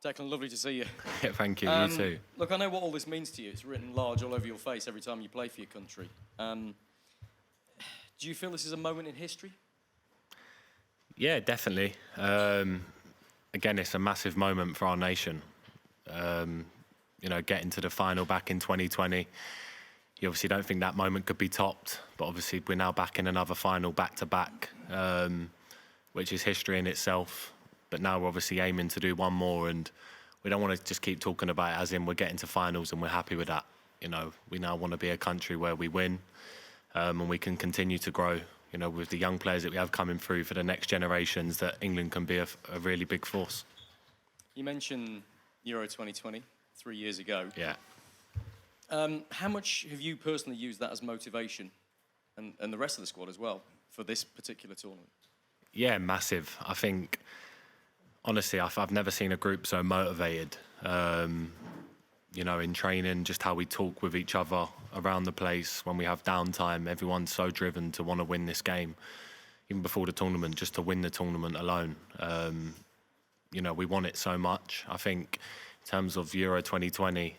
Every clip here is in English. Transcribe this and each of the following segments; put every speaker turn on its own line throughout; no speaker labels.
Declan, lovely to see you.
Yeah, thank you. You too.
Look, I know what all this means to you. It's written large all over your face every time you play for your country. Do you feel this is a moment in history?
Yeah, definitely. Again, it's a massive moment for our nation. Getting to the final back in 2020, you obviously don't think that moment could be topped, but obviously we're now back in another final back-to-back, which is history in itself. But now we're obviously aiming to do one more, and we don't want to just keep talking about it as in we're getting to finals and we're happy with that. We now want to be a country where we win, and we can continue to grow, with the young players that we have coming through for the next generations, that England can be a really big force.
You mentioned Euro 2020, 3 years ago.
Yeah.
How much have you personally used that as motivation, and the rest of the squad as well, for this particular tournament?
Yeah, massive. I think, honestly, I've never seen a group so motivated. In training, just how we talk with each other around the place when we have downtime. Everyone's so driven to want to win this game, even before the tournament, just to win the tournament alone. We want it so much. I think in terms of Euro 2020,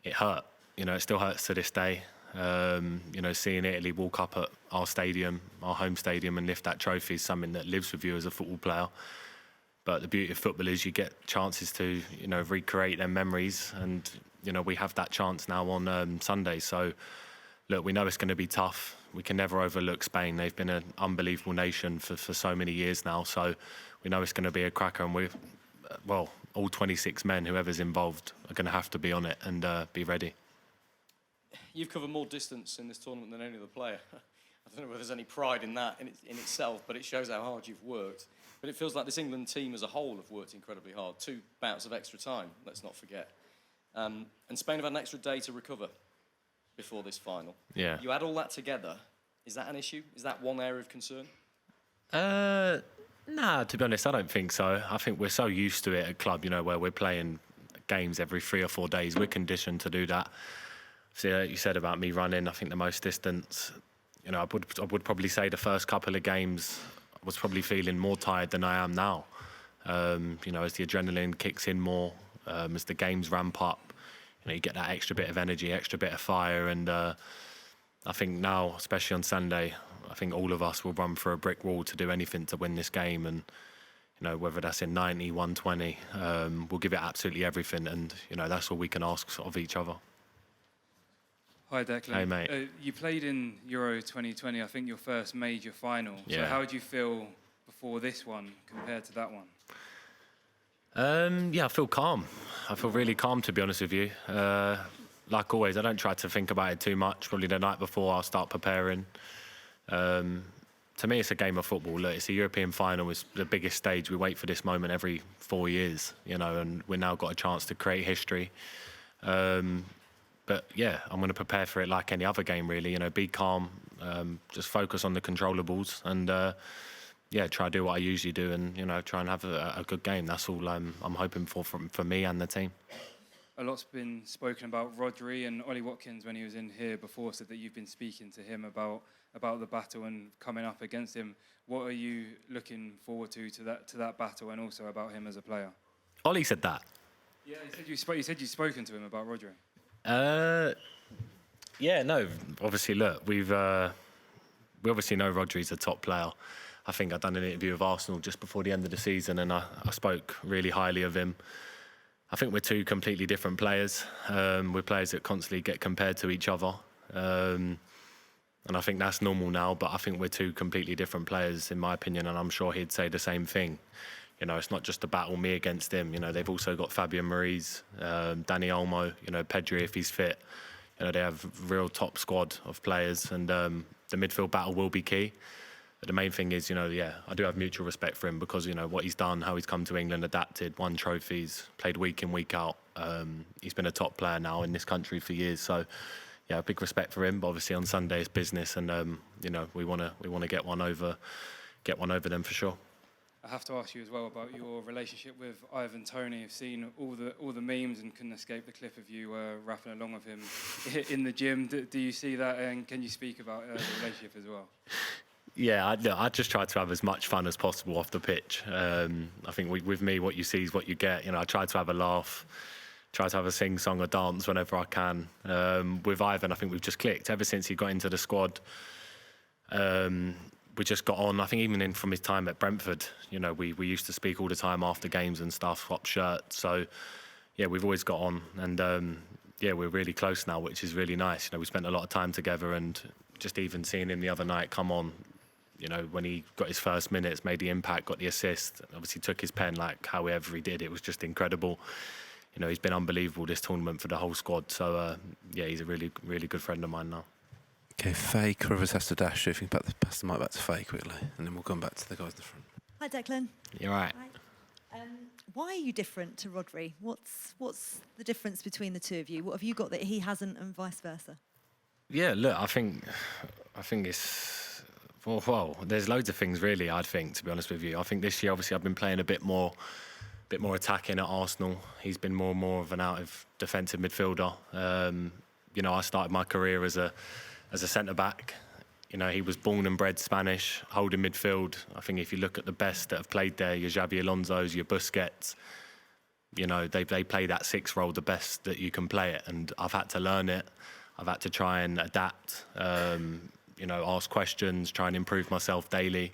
it hurt. It still hurts to this day. Seeing Italy walk up at our stadium, our home stadium, and lift that trophy is something that lives with you as a football player. But the beauty of football is you get chances to, recreate their memories. And, we have that chance now on Sunday. So, look, we know it's going to be tough. We can never overlook Spain. They've been an unbelievable nation for so many years now. So we know it's going to be a cracker. And all 26 men, whoever's involved, are going to have to be on it and be ready.
You've covered more distance in this tournament than any other player. I don't know whether there's any pride in that in itself, but it shows how hard you've worked. But it feels like this England team as a whole have worked incredibly hard. 2 bouts of extra time, let's not forget. And Spain have had an extra day to recover before this final.
Yeah.
You add all that together, is that an issue? Is that one area of concern?
Nah, to be honest, I don't think so. I think we're so used to it at club, where we're playing games every 3 or 4 days. We're conditioned to do that. So you said about me running, I think the most distance, I would probably say the first couple of games I was probably feeling more tired than I am now. As the adrenaline kicks in more, as the games ramp up, you get that extra bit of energy, extra bit of fire. And I think now, especially on Sunday, I think all of us will run through a brick wall to do anything to win this game. And, whether that's in 90, 120, we'll give it absolutely everything. And, that's all we can ask of each other.
Hi, Declan.
Hey, mate.
You played in Euro 2020, I think your first major final.
Yeah.
So how did you feel before this one compared to that one?
I feel calm. I feel really calm, to be honest with you. Like always, I don't try to think about it too much. Probably the night before I'll start preparing. To me, it's a game of football. Look, it's a European final. It's the biggest stage. We wait for this moment every 4 years, and we've now got a chance to create history. But yeah, I'm going to prepare for it like any other game, really. Be calm, just focus on the controllables, and try to do what I usually do, and try and have a good game. That's all I'm hoping for me and the team.
A lot's been spoken about Rodri, and Ollie Watkins, when he was in here before, said that you've been speaking to him about the battle and coming up against him. What are you looking forward to that battle, and also about him as a player?
Ollie said that.
Yeah, he said you've spoken to him about Rodri.
Obviously, look, we obviously know Rodri's a top player. I think I've done an interview with Arsenal just before the end of the season, and I spoke really highly of him. I think we're 2 completely different players. We're players that constantly get compared to each other. And I think that's normal now, but I think we're 2 completely different players, in my opinion, and I'm sure he'd say the same thing. It's not just a battle me against him. They've also got Fabian Ruiz, Dani Olmo, Pedri if he's fit. They have a real top squad of players, and the midfield battle will be key. But the main thing is, I do have mutual respect for him because, what he's done, how he's come to England, adapted, won trophies, played week in, week out. He's been a top player now in this country for years. So, yeah, big respect for him. But obviously on Sunday it's business, and we want to get one over them for sure.
I have to ask you as well about your relationship with Ivan Toney. I've seen all the memes and couldn't escape the clip of you rapping along with him in the gym. Do you see that, and can you speak about the relationship as well?
I just try to have as much fun as possible off the pitch. I think with me, what you see is what you get. You know, I try to have a laugh, try to have a sing-song or dance whenever I can. With Ivan, I think we've just clicked. Ever since he got into the squad, we just got on. I think even from his time at Brentford, you know, we used to speak all the time after games and stuff, swap shirts. So, yeah, we've always got on. And, we're really close now, which is really nice. You know, we spent a lot of time together, and just even seeing him the other night come on, you know, when he got his first minutes, made the impact, got the assist, obviously took his pen like however he did. It was just incredible. You know, he's been unbelievable this tournament for the whole squad. So, he's a really, really good friend of mine now.
Okay, Faye, Rivers has to dash. If you can pass the mic back to Faye quickly, and then we'll come back to the guys in the front.
Hi, Declan.
You're right.
Hi. Why are you different to Rodri? What's the difference between the two of you? What have you got that he hasn't, and vice versa?
Yeah, look, I think it's well, there's loads of things really. I think, to be honest with you, I think this year obviously I've been playing a bit more attacking at Arsenal. He's been more and more of an out of defensive midfielder. You know, I started my career as a centre back. You know, he was born and bred Spanish, holding midfield. I think if you look at the best that have played there, your Xavi Alonso's, your Busquets, you know, they play that 6 role the best that you can play it. And I've had to learn it. I've had to try and adapt, you know, ask questions, try and improve myself daily.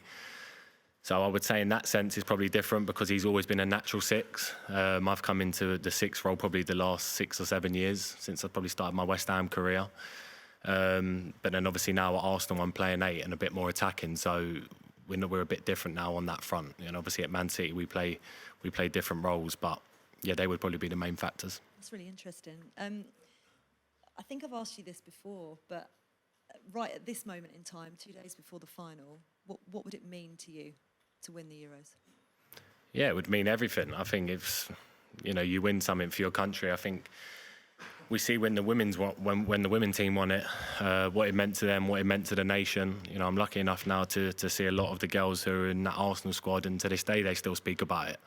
So I would say in that sense it's probably different because he's always been a natural 6. I've come into the 6 role probably the last 6 or 7 years since I probably started my West Ham career. But then obviously now at Arsenal I'm playing 8 and a bit more attacking. So we're a bit different now on that front. And obviously at Man City we play different roles, but yeah, they would probably be the main factors.
That's really interesting. I think I've asked you this before, but right at this moment in time, 2 days before the final, what would it mean to you to win the Euros?
Yeah, it would mean everything. I think if you win something for your country, I think we see when the women team won it, what it meant to them, what it meant to the nation. You know, I'm lucky enough now to see a lot of the girls who are in that Arsenal squad, and to this day they still speak about it.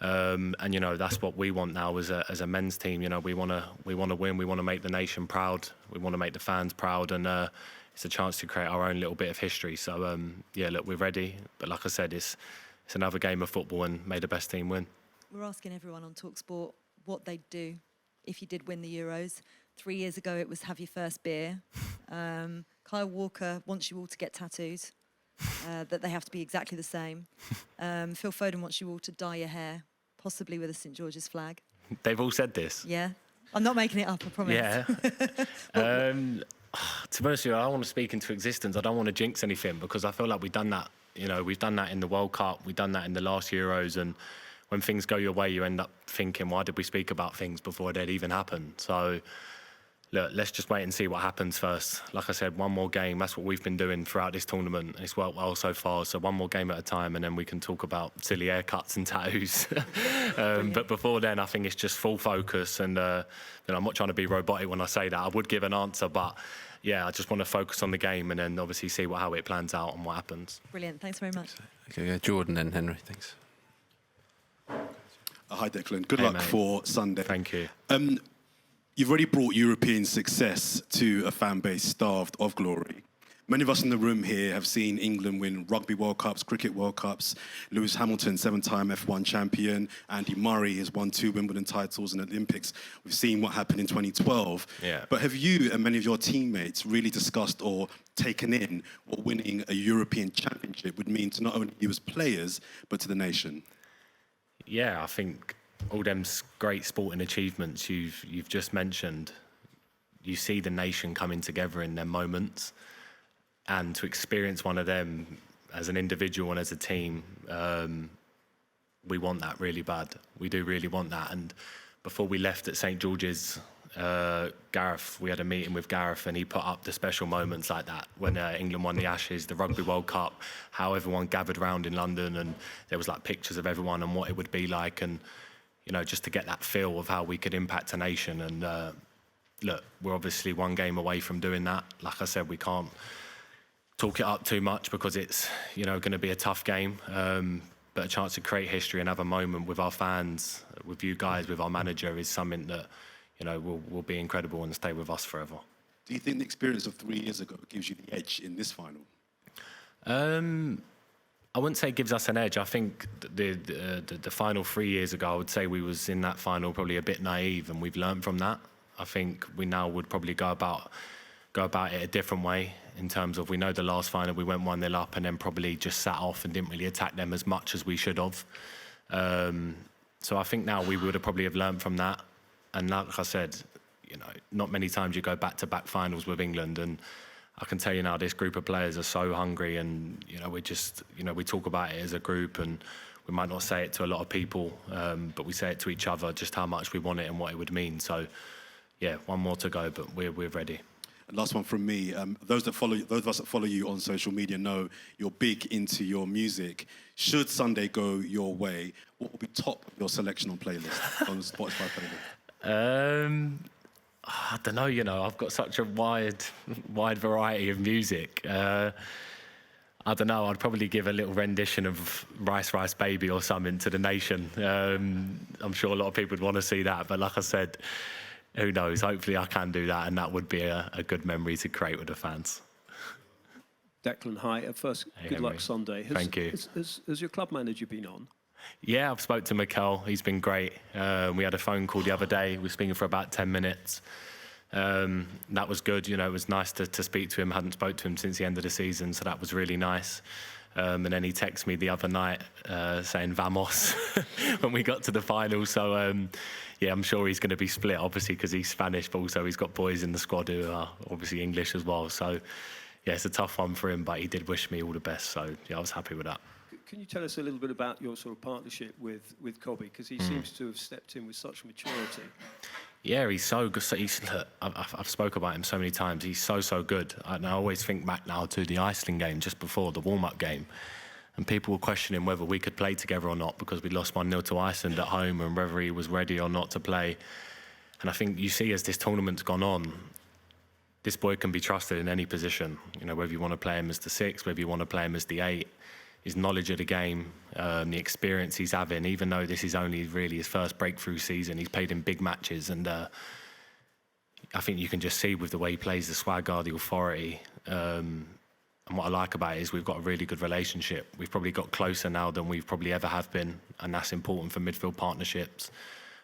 And you know, that's what we want now as a men's team. You know, we want to win. We want to make the nation proud. We want to make the fans proud, and it's a chance to create our own little bit of history. So yeah, look, we're ready. But like I said, it's another game of football, and may the best team win.
We're asking everyone on TalkSport what they'd do if you did win the Euros. 3 years ago, it was have your first beer. Kyle Walker wants you all to get tattoos, that they have to be exactly the same. Phil Foden wants you all to dye your hair, possibly with a St George's flag.
They've all said this.
Yeah. I'm not making it up, I promise.
Yeah. To be honest with you, I don't want to speak into existence. I don't want to jinx anything because I feel like we've done that. You know, we've done that in the World Cup. We've done that in the last Euros. And when things go your way, you end up thinking, why did we speak about things before they'd even happened? So, look, let's just wait and see what happens first. Like I said, one more game. That's what we've been doing throughout this tournament. It's worked well so far. So one more game at a time, and then we can talk about silly haircuts and tattoos. But before then, I think it's just full focus. And I'm not trying to be robotic when I say that. I would give an answer, but yeah, I just want to focus on the game and then obviously see how it plans out and what happens.
Brilliant. Thanks very much.
Okay, yeah, Jordan then Henry. Thanks.
Hi, Declan. Good luck, mate, for Sunday.
Thank you.
You've already brought European success to a fan base starved of glory. Many of us in the room here have seen England win Rugby World Cups, Cricket World Cups. Lewis Hamilton, 7-time F1 champion. Andy Murray has won 2 Wimbledon titles in the Olympics. We've seen what happened in 2012.
Yeah.
But have you and many of your teammates really discussed or taken in what winning a European championship would mean to not only you as players, but to the nation?
Yeah, I think all them great sporting achievements you've just mentioned, you see the nation coming together in them moments, and to experience one of them as an individual and as a team, we want that really bad. We do really want that. And before we left at St George's, Gareth, we had a meeting with Gareth, and he put up the special moments like that when England won the Ashes, the Rugby World Cup, how everyone gathered around in London, and there was like pictures of everyone and what it would be like, and you know, just to get that feel of how we could impact a nation. And look, we're obviously one game away from doing that. Like I said, we can't talk it up too much because it's, you know, going to be a tough game. But a chance to create history and have a moment with our fans, with you guys, with our manager is something that, you know, will be incredible and stay with us forever.
Do you think the experience of 3 years ago gives you the edge in this final?
I wouldn't say it gives us an edge. I think the final 3 years ago, I would say we was in that final probably a bit naive, and we've learned from that. I think we now would probably go about it a different way, in terms of, we know the last final we went 1-0 up and then probably just sat off and didn't really attack them as much as we should have. So I think now we would have probably have learned from that. And like I said, you know, not many times you go back-to-back finals with England, and I can tell you now, this group of players are so hungry, and you know, we talk about it as a group, and we might not say it to a lot of people, but we say it to each other just how much we want it and what it would mean. So yeah, one more to go, but we're ready.
And last one from me. Those of us that follow you on social media know you're big into your music. Should Sunday go your way, what will be top of your selection on playlist, on the Spotify playlist?
I don't know, you know, I've got such a wide variety of music. I don't know, I'd probably give a little rendition of Rice, Rice Baby or something to the nation. I'm sure a lot of people would want to see that, but like I said, who knows? Hopefully I can do that, and that would be a good memory to create with the fans.
Declan, hi. First,
Hey,
good
Henry.
luck Sunday.
Thank you.
Has your club manager been on?
Yeah, I've spoke to Mikel. He's been great. We had a phone call the other day. We were speaking for about 10 minutes. That was good. You know, it was nice to speak to him. I hadn't spoke to him since the end of the season, so that was really nice. And then he texted me the other night saying "Vamos" when we got to the final. So, yeah, I'm sure he's going to be split, obviously, because he's Spanish, but also he's got boys in the squad who are obviously English as well. So, yeah, it's a tough one for him, but he did wish me all the best. So, yeah, I was happy with that.
Can you tell us a little bit about your sort of partnership with Cobby? Because he seems to have stepped in with such maturity.
Yeah, he's so good. Look, I've spoke about him so many times. He's so good. And I always think back now to the Iceland game just before the warm-up game. And people were questioning whether we could play together or not, because we lost 1-0 to Iceland at home, and whether he was ready or not to play. And I think you see, as this tournament's gone on, this boy can be trusted in any position. You know, whether you want to play him as the 6, whether you want to play him as the 8. His knowledge of the game, the experience he's having, even though this is only really his first breakthrough season, he's played in big matches, and I think you can just see with the way he plays, the swagger, the authority. And what I like about it is we've got a really good relationship. We've probably got closer now than we've probably ever have been, and that's important for midfield partnerships.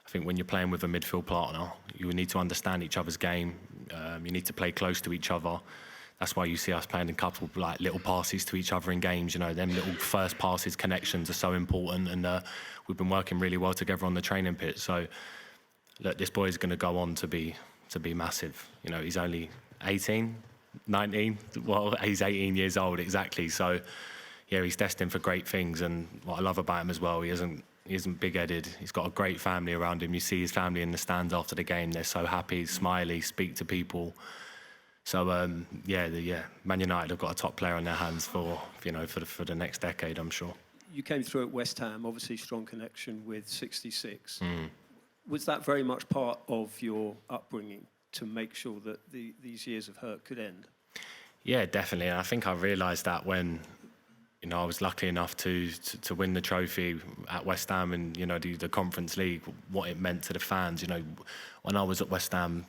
I think when you're playing with a midfield partner, you need to understand each other's game. You need to play close to each other. That's why you see us playing a couple like little passes to each other in games. You know, them little first passes, connections are so important, and we've been working really well together on the training pitch. So, look, this boy is going to go on to be massive. You know, he's only 18, 19. Well, he's 18 years old exactly. So, yeah, he's destined for great things. And what I love about him as well, he isn't big-headed. He's got a great family around him. You see his family in the stands after the game. They're so happy, smiley, speak to people. So Man United have got a top player on their hands for the next decade, I'm sure.
You came through at West Ham, obviously strong connection with 66. Was that very much part of your upbringing to make sure that these years of hurt could end? Yeah,
definitely. And I think I realised that when, you know, I was lucky enough to win the trophy at West Ham and, you know, the Conference League, what it meant to the fans. You know, when I was at West Ham,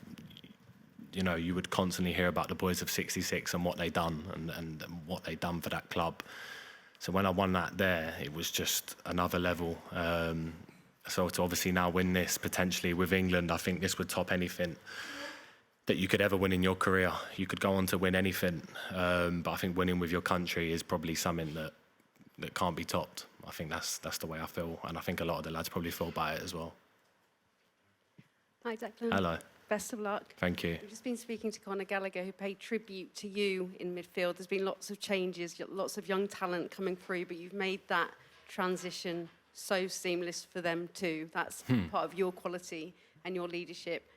you know, you would constantly hear about the boys of 66 and what they done and what they done for that club. So when I won that there, it was just another level. So to obviously now win this potentially with England, I think this would top anything that you could ever win in your career. You could go on to win anything, but I think winning with your country is probably something that can't be topped. I think that's the way I feel, and I think a lot of the lads probably feel by it as well.
Hi, Declan.
Hello.
Best of luck.
Thank you.
We've just been speaking to Gallagher, who paid tribute to you in midfield. There's been lots of changes, lots of young talent coming through, but you've made that transition so seamless for them too. That's part of your quality and your leadership.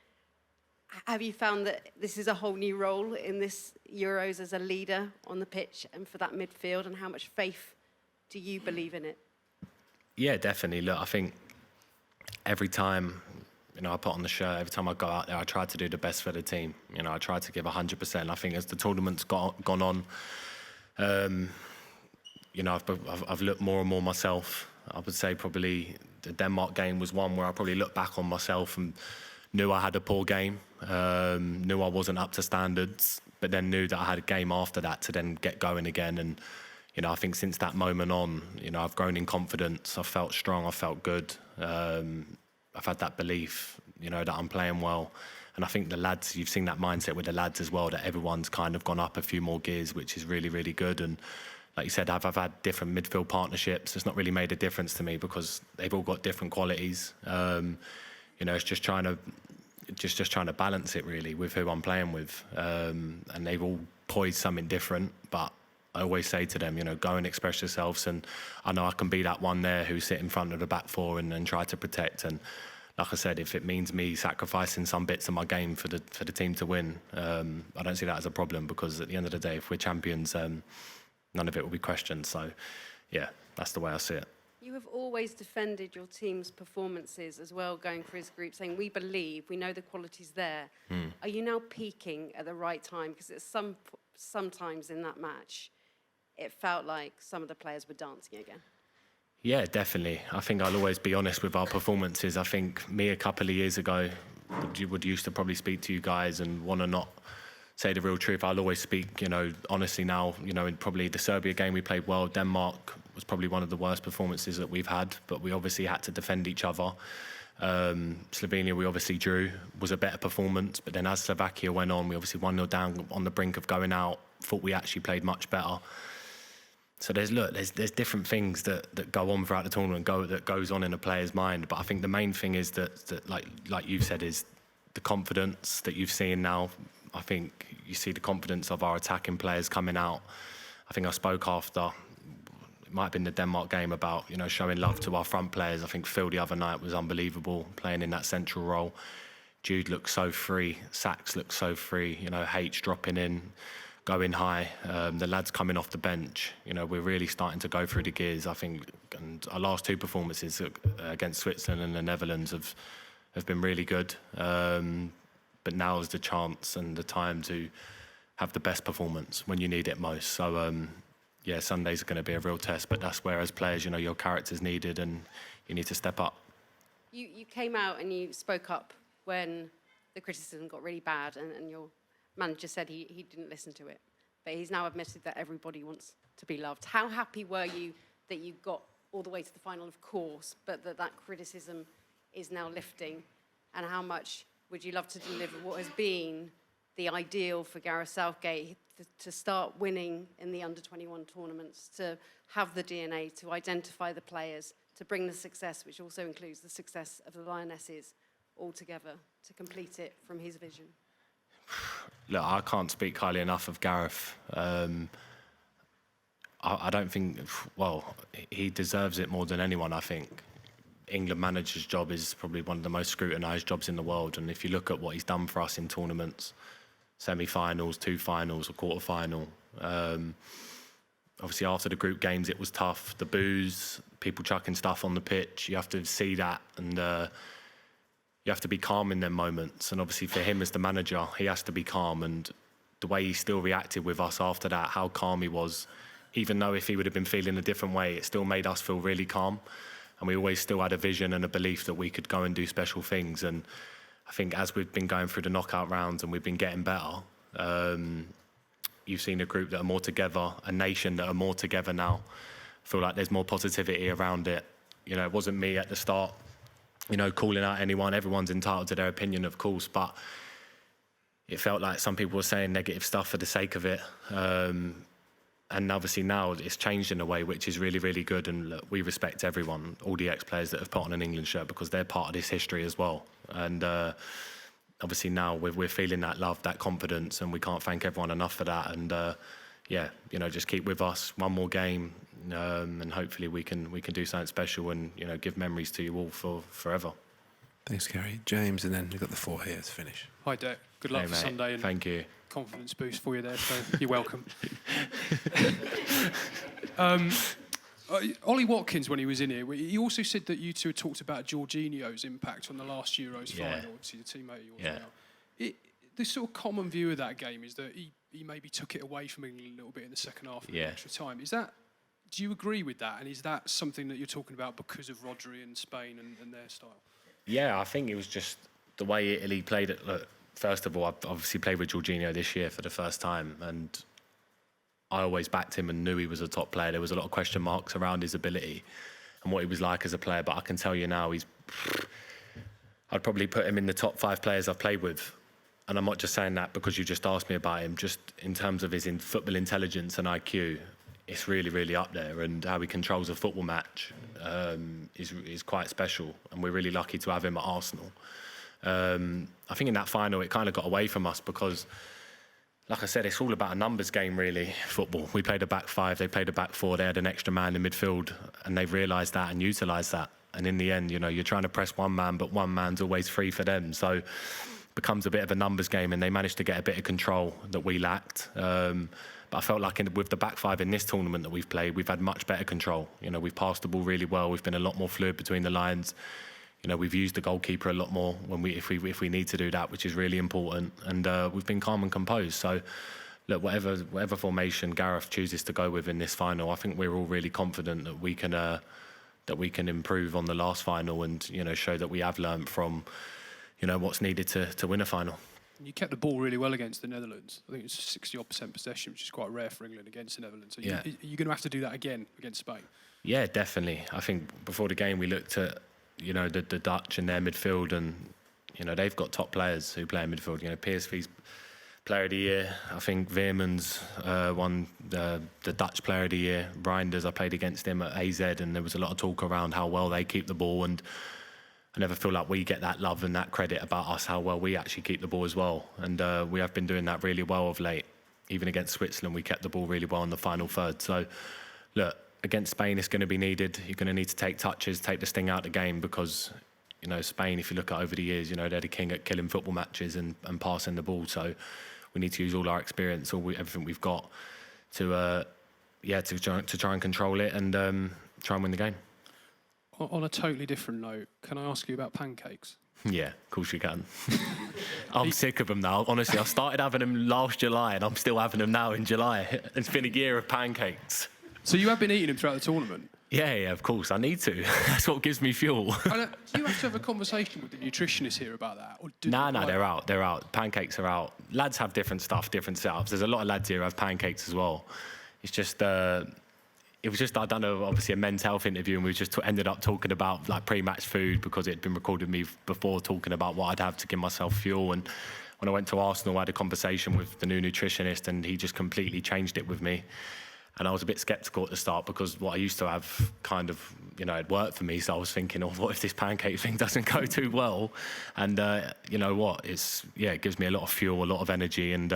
Have you found that this is a whole new role in this Euros as a leader on the pitch and for that midfield, and how much faith do you believe in it? Yeah, definitely. Look, I think every time, you know, I put on the shirt, every time I go out there, I try to do the best for the team. You know, I try to give 100%. I think as the tournament's gone on, you know, I've looked more and more myself. I would say probably the Denmark game was one where I probably looked back on myself and knew I had a poor game, knew I wasn't up to standards, but then knew that I had a game after that to then get going again. And,
you know, I think since that moment on, you know, I've grown in confidence. I've felt strong. I've felt good. I've had that belief, you know, that I'm playing well. And I think the lads, you've seen that mindset with the lads as well, that everyone's kind of gone up a few more gears, which is really, really good. And like you said, I've had different midfield partnerships. It's not really made a difference to me because they've all got different qualities. You know, it's just trying to balance it really with who I'm playing with. And they've all poised something different, but I always say to them, you know, go and express yourselves. And I know I can be that one there who sit in front of the back four and try to protect. And like I said, if it means me sacrificing some bits of my game for the team to win, I don't see that as a problem, because at the end of the day, if we're champions, none of it will be questioned. So, yeah, that's the way I see it.
You have always defended your team's performances as well, going for his group, saying, we believe, we know the quality's there. Are you now peaking at the right time? Because it's sometimes in that match, it felt like some of the players were dancing again.
Yeah, definitely. I think I'll always be honest with our performances. I think me a couple of years ago would used to probably speak to you guys and want to not say the real truth. I'll always speak, you know, honestly now. You know, in probably the Serbia game we played well. Denmark was probably one of the worst performances that we've had, but we obviously had to defend each other. Slovenia, we obviously drew, was a better performance, but then as Slovakia went on, we obviously 1-0 down on the brink of going out, thought we actually played much better. So there's different things that go on throughout the tournament, that goes on in a player's mind. But I think the main thing is that like you've said, is the confidence that you've seen now. I think you see the confidence of our attacking players coming out. I think I spoke after, it might have been the Denmark game, about, you know, showing love to our front players. I think Phil the other night was unbelievable, playing in that central role. Jude looked so free. Saks looked so free. You know, H dropping in, going high. The lads coming off the bench. You know, we're really starting to go through the gears, I think. And our last two performances against Switzerland and the Netherlands have been really good. But now is the chance and the time to have the best performance when you need it most. So, yeah, Sundays are going to be a real test, but that's where, as players, you know, your character's needed and you need to step up.
You came out and you spoke up when the criticism got really bad, and your manager said he didn't listen to it. But he's now admitted that everybody wants to be loved. How happy were you that you got all the way to the final, of course, but that criticism is now lifting? And how much would you love to deliver what has been the ideal for Gareth Southgate, to start winning in the under-21 tournaments, to have the DNA, to identify the players, to bring the success, which also includes the success of the Lionesses, all together, to complete it from his vision?
Look, I can't speak highly enough of Gareth. I don't think, well, he deserves it more than anyone, I think. England manager's job is probably one of the most scrutinised jobs in the world. And if you look at what he's done for us in tournaments, semi-finals, 2 finals, a quarter-final. Obviously, after the group games, it was tough. The boos, people chucking stuff on the pitch, you have to see that, and you have to be calm in them moments. And obviously, for him as the manager, he has to be calm. And the way he still reacted with us after that, how calm he was, even though if he would have been feeling a different way, it still made us feel really calm. And we always still had a vision and a belief that we could go and do special things. And I think as we've been going through the knockout rounds and we've been getting better, you've seen a group that are more together, a nation that are more together now. I feel like there's more positivity around it. You know, it wasn't me at the start, you know, calling out anyone. Everyone's entitled to their opinion, of course, but it felt like some people were saying negative stuff for the sake of it. And obviously now it's changed in a way which is really, really good. And look, we respect everyone, all the ex-players that have put on an England shirt, because they're part of this history as well. And obviously now we're feeling that love, that confidence, and we can't thank everyone enough for that. And yeah, you know, just keep with us, one more game, and hopefully we can do something special and, you know, give memories to you all for forever.
Thanks, Gary. James, and then we've got the 4 here to finish.
Hi, Dec. Good luck for
mate.
Sunday. And
thank you.
Confidence boost for you there, so you're welcome. Ollie Watkins, when he was in here, he also said that you two had talked about Jorginho's impact on the last Euros final, obviously the teammate of yours now. The sort of common view of that game is that he maybe took it away from England a little bit in the second half of the extra time. Do you agree with that? And is that something that you're talking about because of Rodri and Spain and their style?
Yeah, I think it was just the way Italy played it. Look, first of all, I've obviously played with Jorginho this year for the first time, and I always backed him and knew he was a top player. There was a lot of question marks around his ability and what he was like as a player. But I can tell you now, I'd probably put him in the top 5 players I've played with. And I'm not just saying that because you just asked me about him. Just in terms of his football intelligence and IQ, it's really, really up there. And how he controls a football match is quite special. And we're really lucky to have him at Arsenal. I think in that final, it kind of got away from us because, like I said, it's all about a numbers game, really, football. We played a back 5, they played a back 4, they had an extra man in midfield, and they've realised that and utilised that. And in the end, you know, you're trying to press one man, but one man's always free for them. So it becomes a bit of a numbers game, and they managed to get a bit of control that we lacked. But I felt like with the back 5 in this tournament that we've played, we've had much better control. You know, we've passed the ball really well. We've been a lot more fluid between the lines. You know, we've used the goalkeeper a lot more if we need to do that, which is really important. And we've been calm and composed. So, look, whatever formation Gareth chooses to go with in this final, I think we're all really confident that we can improve on the last final and, you know, show that we have learnt from, you know, what's needed to win a final.
You kept the ball really well against the Netherlands. I think it's 60-odd% possession, which is quite rare for England against the Netherlands. So
yeah.
You're going to have to do that again against Spain.
Yeah, definitely. I think before the game we looked at, you know, the Dutch and their midfield, and, you know, they've got top players who play in midfield. You know, PSV's Player of the Year. I think Veerman's won the Dutch Player of the Year. Reinders, I played against him at AZ, and there was a lot of talk around how well they keep the ball, and I never feel like we get that love and that credit about us, how well we actually keep the ball as well. And we have been doing that really well of late. Even against Switzerland, we kept the ball really well in the final third. So, look, against Spain, it's going to be needed. You're going to need to take touches, take the sting out of the game, because, you know, Spain, if you look at over the years, you know, they're the king at killing football matches and passing the ball. So we need to use all our experience, everything we've got to try and control it and try and win the game.
On a totally different note, can I ask you about pancakes?
Yeah, of course you can. I'm sick of them now. Honestly, I started having them last July and I'm still having them now in July. It's been a year of pancakes.
So you have been eating them throughout the tournament?
Yeah, of course. I need to. That's what gives me fuel.
Do you have to have a conversation with the nutritionist here about that?
No, they're out. They're out. Pancakes are out. Lads have different stuff, different setups. There's a lot of lads here who have pancakes as well. It's just... I'd done obviously a men's health interview, and we just ended up talking about like pre-match food because it had been recorded me before, talking about what I'd have to give myself fuel. And when I went to Arsenal, I had a conversation with the new nutritionist, and he just completely changed it with me. And I was a bit sceptical at the start because what I used to have kind of, you know, it worked for me. So I was thinking, oh, what if this pancake thing doesn't go too well? And you know what? It gives me a lot of fuel, a lot of energy, and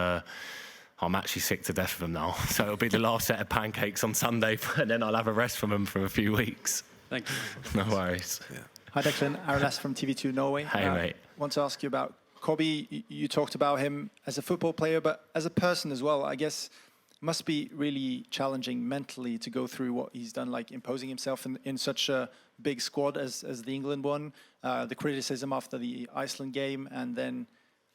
I'm actually sick to death of them now. So it'll be the last set of pancakes on Sunday, and then I'll have a rest from them for a few weeks.
Thank you.
No worries. Yeah.
Hi, Declan. Aralas from TV2 Norway.
Hey, mate.
I want to ask you about Kobe. You talked about him as a football player, but as a person as well. I guess it must be really challenging mentally to go through what he's done, like imposing himself in such a big squad as the England one, the criticism after the Iceland game, and then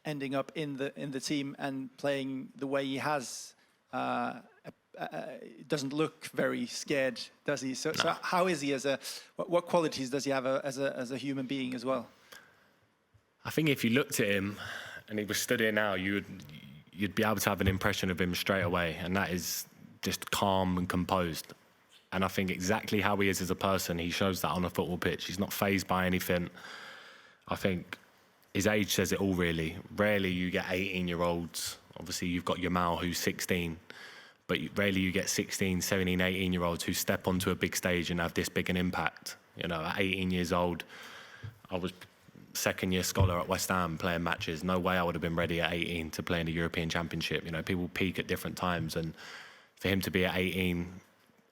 ending up in the team and playing the way he has. Doesn't look very scared, does he? So how is he what qualities does he have as a human being as well?
I think if you looked at him and he was stood here now, you'd be able to have an impression of him straight away, and that is just calm and composed. And I think exactly how he is as a person, he shows that on a football pitch. He's not fazed by anything. I think his age says it all, really. Rarely you get 18-year-olds. Obviously, you've got Yamal, who's 16. But rarely you get 16, 17, 18-year-olds who step onto a big stage and have this big an impact. You know, at 18 years old, I was second-year scholar at West Ham playing matches. No way I would have been ready at 18 to play in a European Championship. You know, people peak at different times. And for him to be at 18,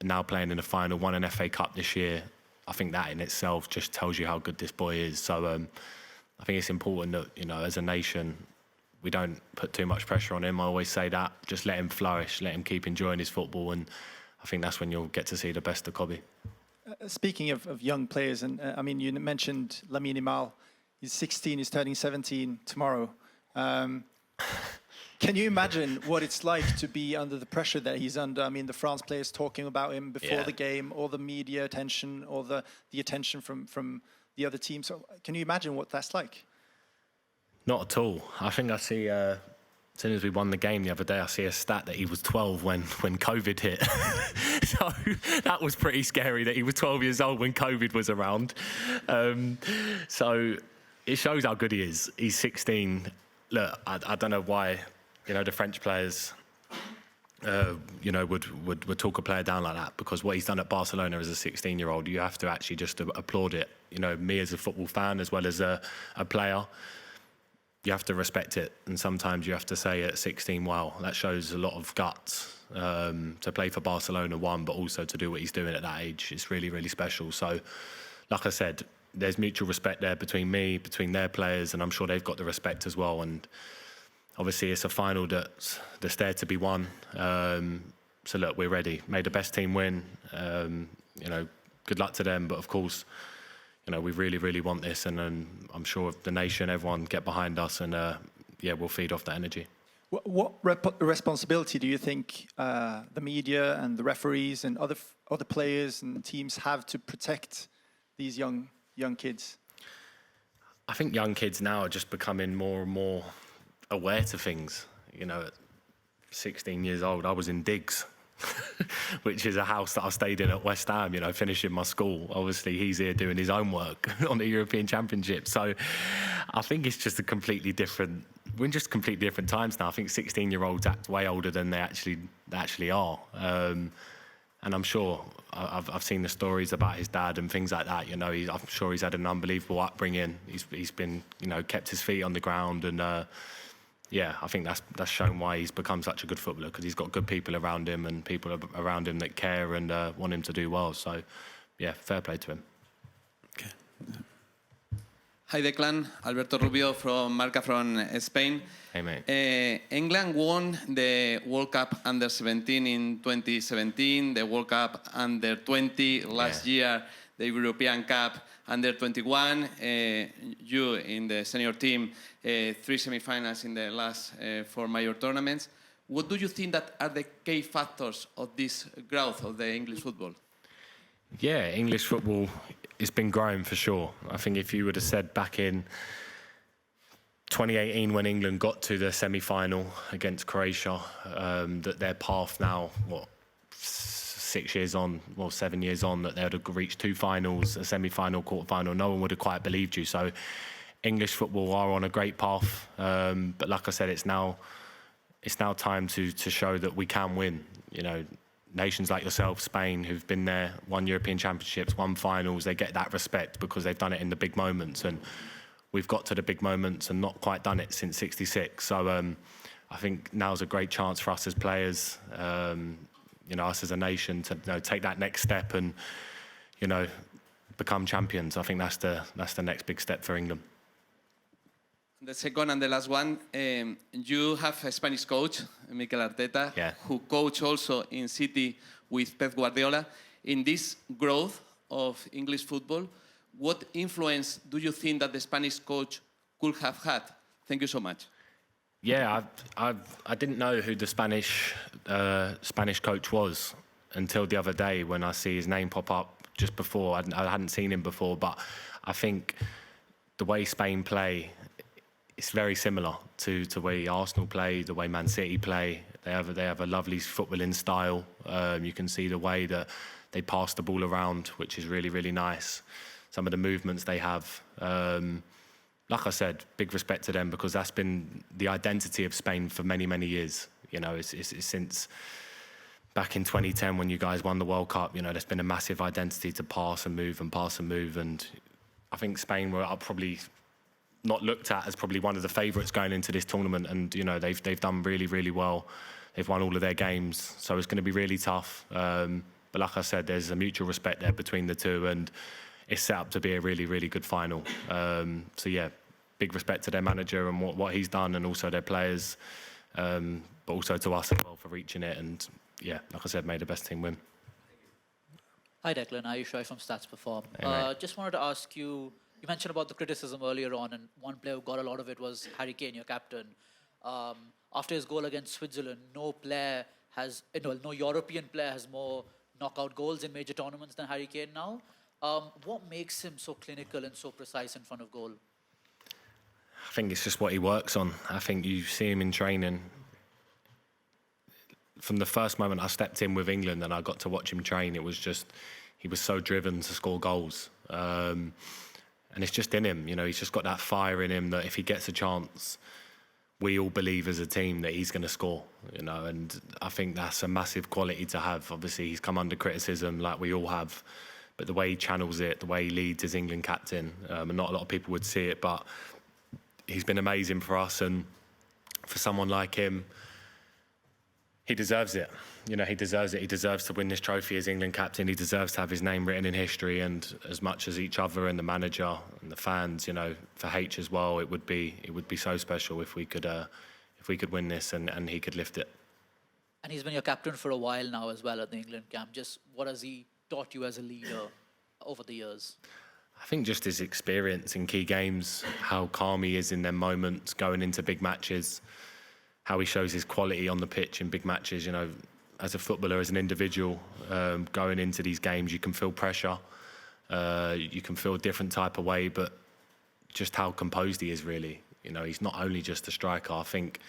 now playing in the final, won an FA Cup this year, I think that in itself just tells you how good this boy is. So, I think it's important that, you know, as a nation, we don't put too much pressure on him. I always say that. Just let him flourish, let him keep enjoying his football, and I think that's when you'll get to see the best of Kobe.
Speaking of young players, and I mean, you mentioned Lamine Yamal. He's 16, he's turning 17 tomorrow. Can you imagine what it's like to be under the pressure that he's under? I mean, the France players talking about him before the game, all the media attention, all the attention from the other team. So can you imagine what that's like?
Not at all. I think I see as soon as we won the game the other day, I see a stat that he was 12 when COVID hit. So that was pretty scary that he was 12 years old when COVID was around. So it shows how good he is. He's 16. Look, I don't know why, the French players, would talk a player down like that, because what he's done at Barcelona as a 16-year-old, you have to actually just applaud it. Me as a football fan as well as a player, you have to respect it, and sometimes you have to say at 16, wow, that shows a lot of guts to play for Barcelona, one, but also to do what he's doing at that age. It's really, really special. So, like I said, there's mutual respect there between their players, and I'm sure they've got the respect as well. And obviously, it's a final that's there to be won. So look, we're ready. May the best team win. Good luck to them, but of course, we really, really want this, and I'm sure the nation, everyone get behind us, and we'll feed off that energy.
What responsibility do you think the media and the referees and other players and teams have to protect these young kids?
I think young kids now are just becoming more and more aware to things. At 16 years old, I was in digs, which is a house that I stayed in at West Ham, finishing my school. Obviously, he's here doing his own work on the European Championship. So I think it's just we're in just completely different times now. I think 16-year-olds act way older than they actually are. And I'm sure I've seen the stories about his dad and things like that. I'm sure he's had an unbelievable upbringing. He's been, kept his feet on the ground, and I think that's shown why he's become such a good footballer, because he's got good people around him and people around him that care and want him to do well. So, fair play to him.
Okay.
Hi Declan, Alberto Rubio from Marca from Spain.
Hey mate.
England won the World Cup Under-17 in 2017, the World Cup Under-20 last year, the European Cup Under-21. You in the senior team, 3 semi-finals in the last 4 major tournaments. What do you think that are the key factors of this growth of the English football?
Yeah, English football, it's been growing for sure. I think if you would have said back in 2018 when England got to the semi-final against Croatia, that their path now, 7 years on, that they would have reached 2 finals, a semi-final, quarter-final, no one would have quite believed you. So English football are on a great path. But like I said, it's now time to show that we can win. Nations like yourself, Spain, who've been there, won European Championships, won finals, they get that respect because they've done it in the big moments. And we've got to the big moments and not quite done it since '66. So I think now's a great chance for us as players, us as a nation, to take that next step and, become champions. I think that's the next big step for England.
The second and the last one, you have a Spanish coach, Mikel Arteta, who coached also in City with Pep Guardiola. In this growth of English football, what influence do you think that the Spanish coach could have had? Thank you so much.
Yeah, I didn't know who the Spanish coach was until the other day when I see his name pop up just before. I hadn't seen him before, but I think the way Spain play, it's very similar to the way Arsenal play, the way Man City play. They have a lovely footballing style. You can see the way that they pass the ball around, which is really, really nice. Some of the movements they have. Like I said, big respect to them because that's been the identity of Spain for many, many years. It's since back in 2010 when you guys won the World Cup, there's been a massive identity to pass and move and pass and move. And I think Spain were probably not looked at as probably one of the favourites going into this tournament, and they've done really, really well. They've won all of their games, so it's going to be really tough. But like I said, there's a mutual respect there between the two, and it's set up to be a really, really good final. So yeah, big respect to their manager and what he's done, and also their players, but also to us as well for reaching it. And yeah, like I said, made the best team win.
Hi Declan, Ayush from Stats Perform.
Hey,
just wanted to ask you, you mentioned about the criticism earlier on, and one player who got a lot of it was Harry Kane, your captain. After his goal against Switzerland, no European player has more knockout goals in major tournaments than Harry Kane now. What makes him so clinical and so precise in front of goal?
I think it's just what he works on. I think you see him in training. From the first moment I stepped in with England and I got to watch him train, it was just, he was so driven to score goals. And it's just in him, he's just got that fire in him that if he gets a chance, we all believe as a team that he's going to score, and I think that's a massive quality to have. Obviously, he's come under criticism like we all have, but the way he channels it, the way he leads as England captain, and not a lot of people would see it, but he's been amazing for us, and for someone like him, he deserves it. He deserves it. He deserves to win this trophy as England captain. He deserves to have his name written in history, and as much as each other and the manager and the fans, for H as well, it would be so special if we could win this and he could lift it.
And he's been your captain for a while now as well at the England camp. Just what has he taught you as a leader over the years?
I think just his experience in key games, how calm he is in them moments, going into big matches, how he shows his quality on the pitch in big matches. As a footballer, as an individual, going into these games, you can feel pressure, you can feel a different type of way, but just how composed he is, really. He's not only just a striker. I think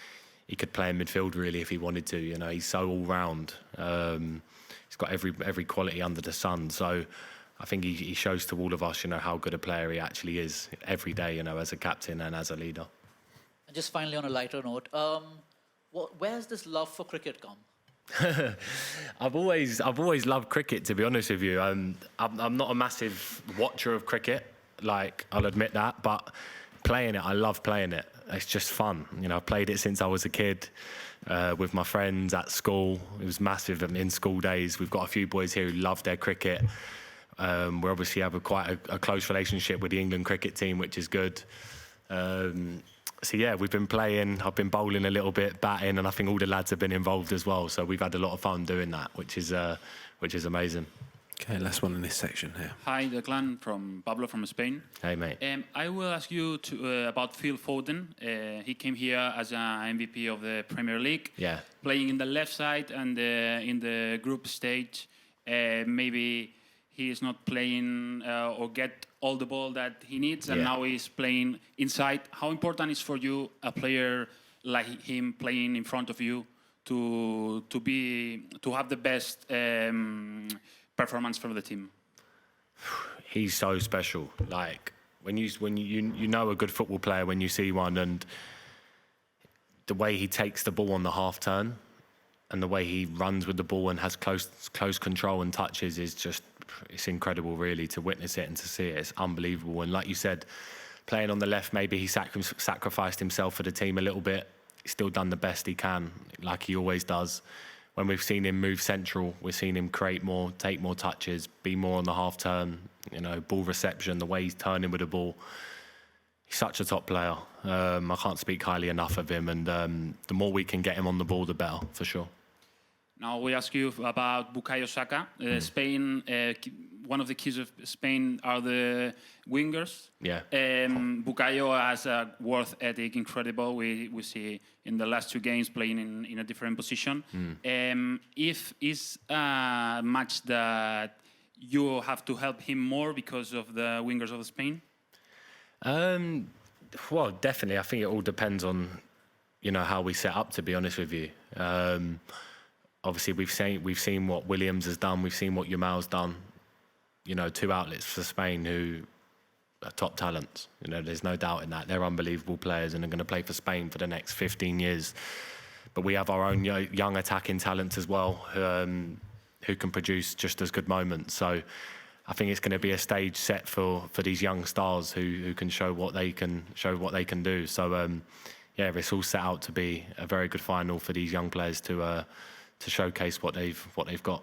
he could play in midfield, really, if he wanted to. He's so all-round. He's got every quality under the sun. So I think he shows to all of us, how good a player he actually is every day, as a captain and as a leader.
And just finally, on a lighter note, where's this love for cricket come?
I've always loved cricket, to be honest with you. I'm not a massive watcher of cricket, I'll admit that, but playing it, I love playing it. It's just fun. I've played it since I was a kid, with my friends at school. It was massive in school days. We've got a few boys here who love their cricket. We obviously have quite a close relationship with the England cricket team, which is good. So yeah, we've been playing, I've been bowling a little bit, batting, and I think all the lads have been involved as well. So we've had a lot of fun doing that, which is amazing.
Okay, last one in this section here.
Hi, Declan, Pablo from Spain.
Hey, mate.
I will ask you about Phil Foden. He came here as an MVP of the Premier League, playing in the left side and in the group stage. Maybe he is not playing or get all the ball that he needs, and now he's playing inside. How important is for you a player like him playing in front of you to have the best performance for the team?
He's so special. When you know a good football player when you see one, and the way he takes the ball on the half turn, and the way he runs with the ball and has close control and touches is just, it's incredible, really, to witness it and to see it. It's unbelievable. And like you said, playing on the left, maybe he sacrificed himself for the team a little bit. He's still done the best he can, like he always does. When we've seen him move central, we've seen him create more, take more touches, be more on the half turn, ball reception, the way he's turning with the ball. He's such a top player. I can't speak highly enough of him, and the more we can get him on the ball, the better, for sure.
Now we ask you about Bukayo Saka. Spain, one of the keys of Spain are the wingers.
Yeah.
Bukayo has a worth ethic incredible. We see in the last two games playing in a different position. If it's a match that you have to help him more because of the wingers of Spain?
Well, definitely. I think it all depends on, how we set up, to be honest with you. Obviously, we've seen what Williams has done. We've seen what Yamal's done. Two outlets for Spain who are top talents. There's no doubt in that. They're unbelievable players and are going to play for Spain for the next 15 years. But we have our own young attacking talent as well, who can produce just as good moments. So I think it's going to be a stage set for these young stars who can show what they can do. So it's all set out to be a very good final for these young players to showcase what they've got.